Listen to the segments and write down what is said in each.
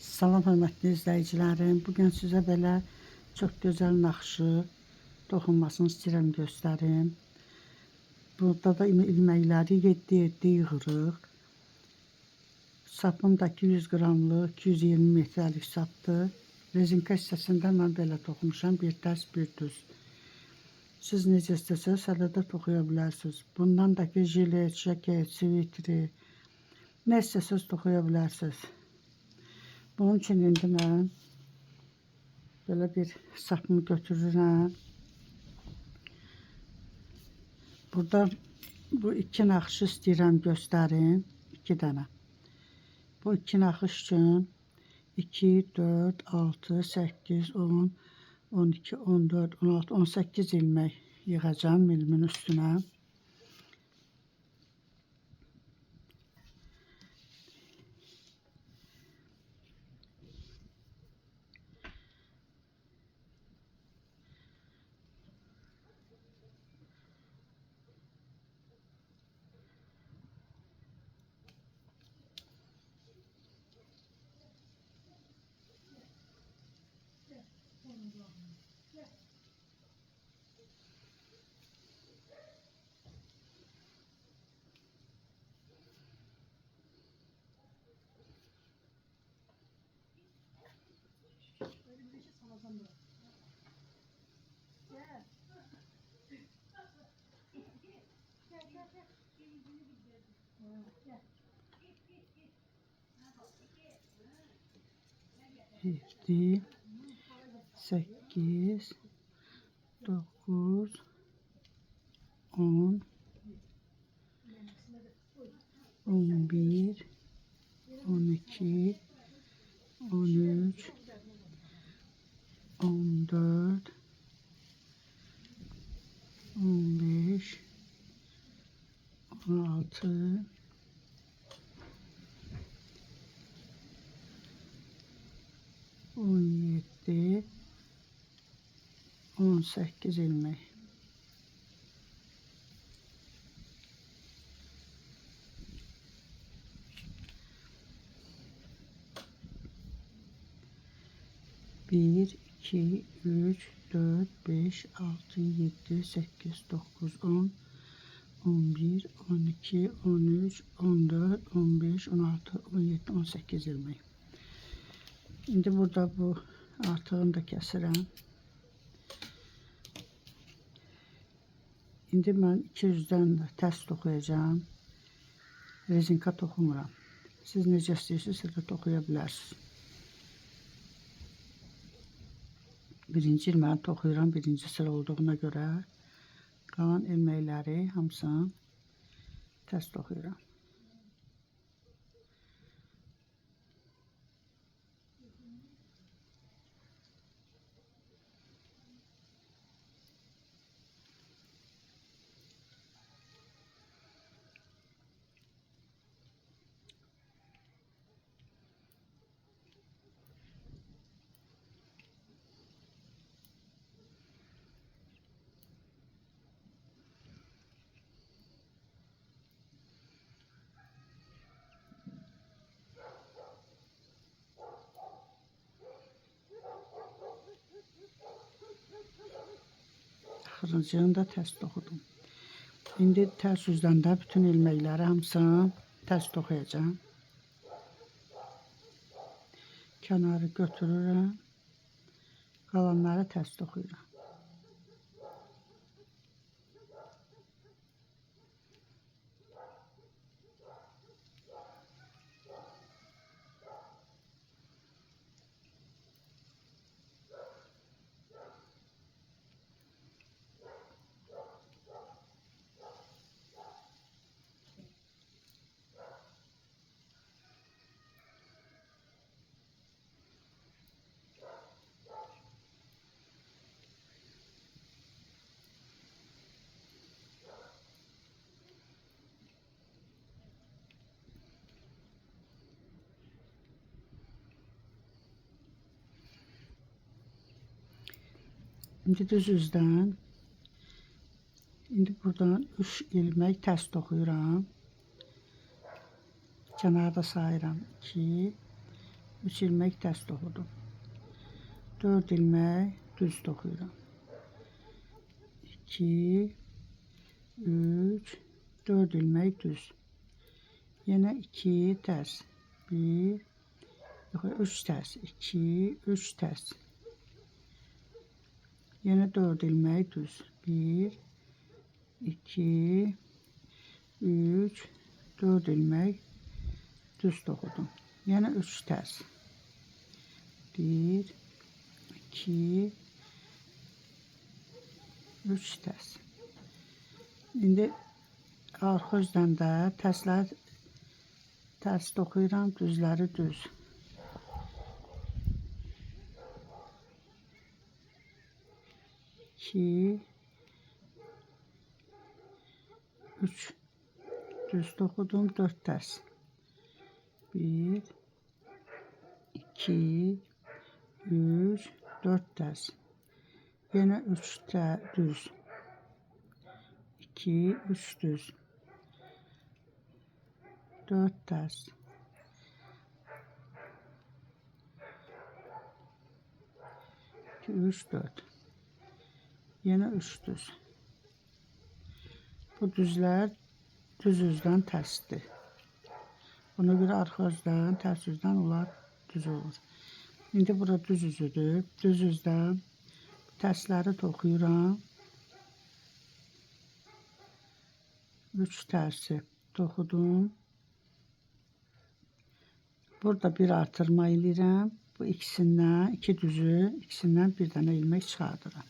Salam hörmətli izləyicilərim. Bugün sizə belə çox gözəl naxşı toxunmasını istəyirəm göstərim. Burada da ilməkləri 7-7 yığırıq. Sapımdakı 100 qramlıq 220 metrlik sapdır. Rezinka hissəsində mən belə toxumuşam, bir tərs bir düz. Siz necə istəsəniz hələ də toxuya bilərsiniz. Bundan da ki jilet, jaket, svitri, nə istəsəniz toxuya bilərsiniz. Bunun üçün indi mən belə bir sapımı götürürəm. Burada bu iki naxşı istəyirəm göstərim. 2 dənə. Bu iki naxış üçün 2, 4, 6, 8, 10, 12, 14, 16, 18 ilmək yığacağım milimin üstünə. Yedi, 8, 9, 10, 11, 12, 13, 14, 15, 16, 17, 18 ilmek. Bir, 2, 3, 4, 5, 6, 7, 8, 9, 10, 11, 12, 13, 14, 15, 16, 17, 18 ilmek. Şimdi burada bu artığını da kəsirəm. İndi mən 200'dən də tərs toxuyacağım. Rezinka toxumuram. Siz necə istəyirsiniz də toxuya bilərsiniz. Birinci ilməyi toxuyuram, birinci sıra olduğuna görə qalan ilməkləri hamısını tərs toxuyuram. Axırıncını da tərs toxudum. İndi tərs üzdən də bütün ilməkləri hamısını tərs toxuyacağım. Kənarı götürürəm. Qalanları tərs toxuyuram. Şimdi düz üzdən, indi buradan 3 ilmək tərs toxuyuram. Kənarda sayıram 2, 3 ilmek tərs toxudum. 4 ilmek düz toxuyuram. 2 3 4 ilmek düz. Yine 2 ters. 1 3 ters. 2 3 ters. Yine 4 ilmek düz. 1 2 3 4 ilmek düz toxudum. Yine 3 ters. 1 2 3 ters. İndi arxa üzdən də tərslər tərs toxuyuram, düzləri düz. 2 3 düz toxudum, 4 tərs. 1 2 3 4 tərs. Yine 3 düz. 2 3 düz. 4 ters. 2 3 4. Yine 3 düz. Bu düzler düz üzdən tərsdir. Buna göre arxa üzdən, tərs üzdən onlar düz olur. İndi bura düz üzüdür. Düz üzdən tərsləri toxuyuram. 3 tərsi toxudum. Burada bir artırma edirəm. Bu ikisindən, iki düzü, ikisindən bir dənə ilmek çıxardıram.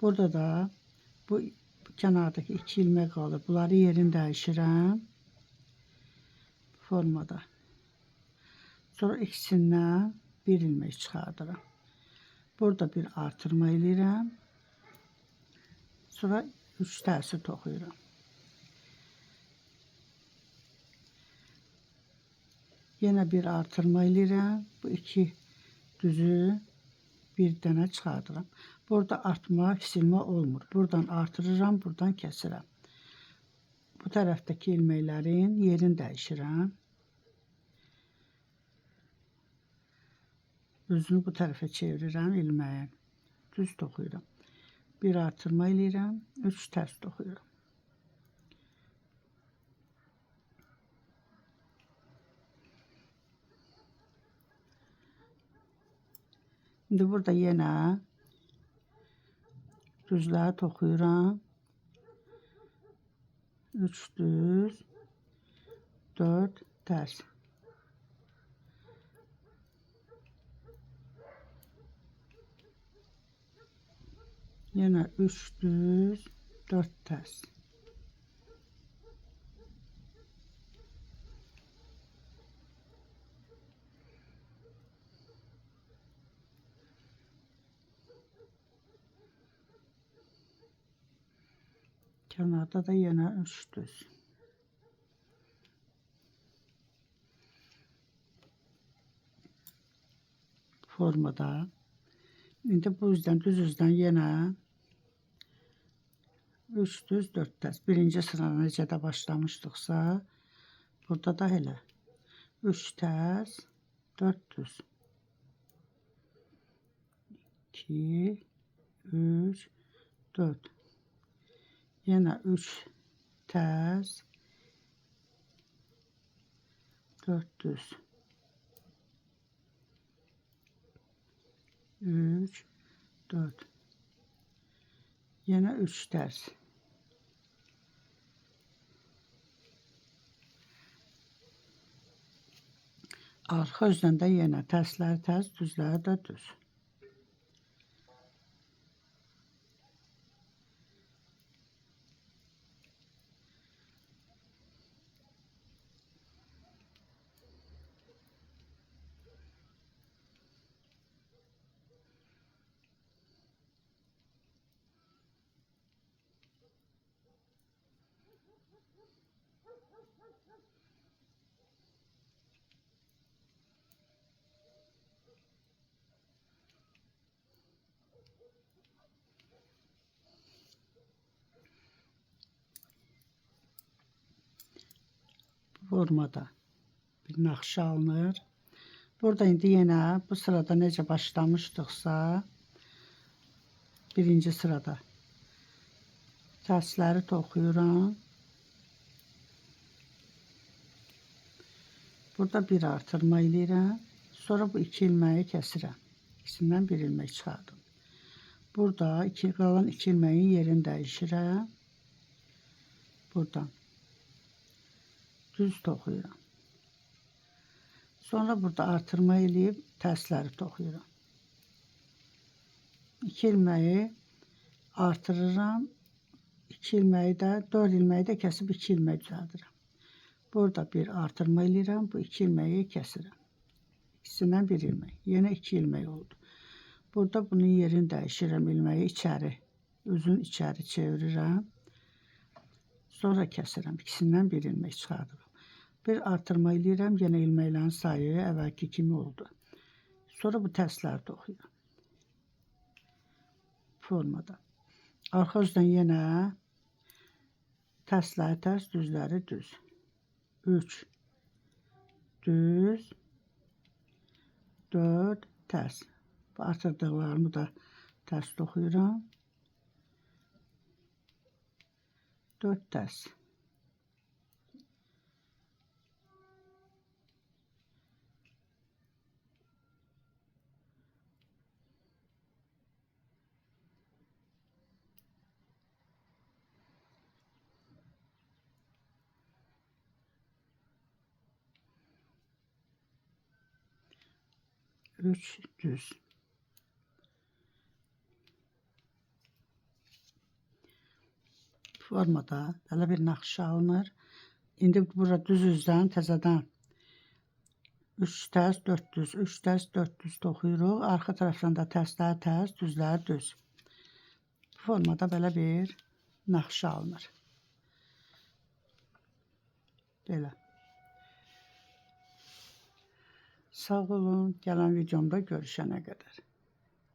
Burada da bu kənardakı 2 ilmek qalır. Bunları yerini dəyişirəm. Formada. Sonra ikisindən bir ilmek çıxardıram. Burada bir artırma edirəm. Sonra 3 tərsi toxuyuram. Yine bir artırma edirəm. Bu iki düzü bir dənə çıxardıram. Burada artma, kisilmə olmur. Buradan artırıram, buradan kəsirəm. Bu tərəfdəki ilməklərin yerini dəyişirəm. Özünü bu tərəfə çevirirəm ilməyin. Düz toxuyuram. Bir artırma edirəm, 3 tərs toxuyuram. Şimdi burada yine düzləri toxuyuram. 3 düz, 4 tərs. Yine 3 düz, 4 tərs. Kenarda da yine 3 düz. Formada. İndi bu yüzden düz yüzden yine 3 düz 4 tərs. Birinci sıra necə də başlamışdıqsa, burada da elə 3 tərs 4 düz. 2 3 4. Yine 3 tərs 4 düz. 3 4. Yine 3 tərs. Arxa üzdən də yenə tərslər tərs, düzləri də düz. Formada bir nakşa alınır. Burada indi yenə bu sırada necə başlamışdıqsa, birinci sırada tərsləri toxuyuram. Burada bir artırma eləyirəm. Sonra bu 2 ilməyi kəsirəm. İkisindən bir ilmək çıxardım. Burada qalan 2 ilməyin yerini dəyişirəm. Buradan düz toxuyuram. Sonra burada artırma eləyib tərsləri toxuyuram. 2 ilməyi artırıram. 2 ilməyi də 4 ilməyi də kəsib 2 ilmək düzəldirəm. Burada bir artırma eləyirəm. Bu 2 ilməyi kəsirəm. İkisindən bir ilmək. Yenə 2 ilmək oldu. Burada bunun yerini dəyişirəm. İlməyi içəri, üzün içəri çevirirəm. Sonra kəsirəm. İkisindən bir ilmək çıxardıram. Bir artırma eləyirəm. Yenə ilməklərin sayı əvvəlki kimi oldu. Sonra bu tərsləri toxuyuram. Formada. Arxa üzdən yenə tərsləri tərs, düzləri düz. 3 düz, 4 tərs. Bu artırdıqlarımı da tərs toxuyuram. 4 tərs. Üç düz. Formada belə bir naxışa alınır. İndi burada düz üzdən təzədən 3 tərs, 4 düz, 3 tərs, 4 düz toxuyuruq. Arxa tərəfdən də tərslər tərs, düzlər düz. Bu formada belə bir naxışa alınır. Belə. Sağ olun. Gələn videomda görüşənə qədər.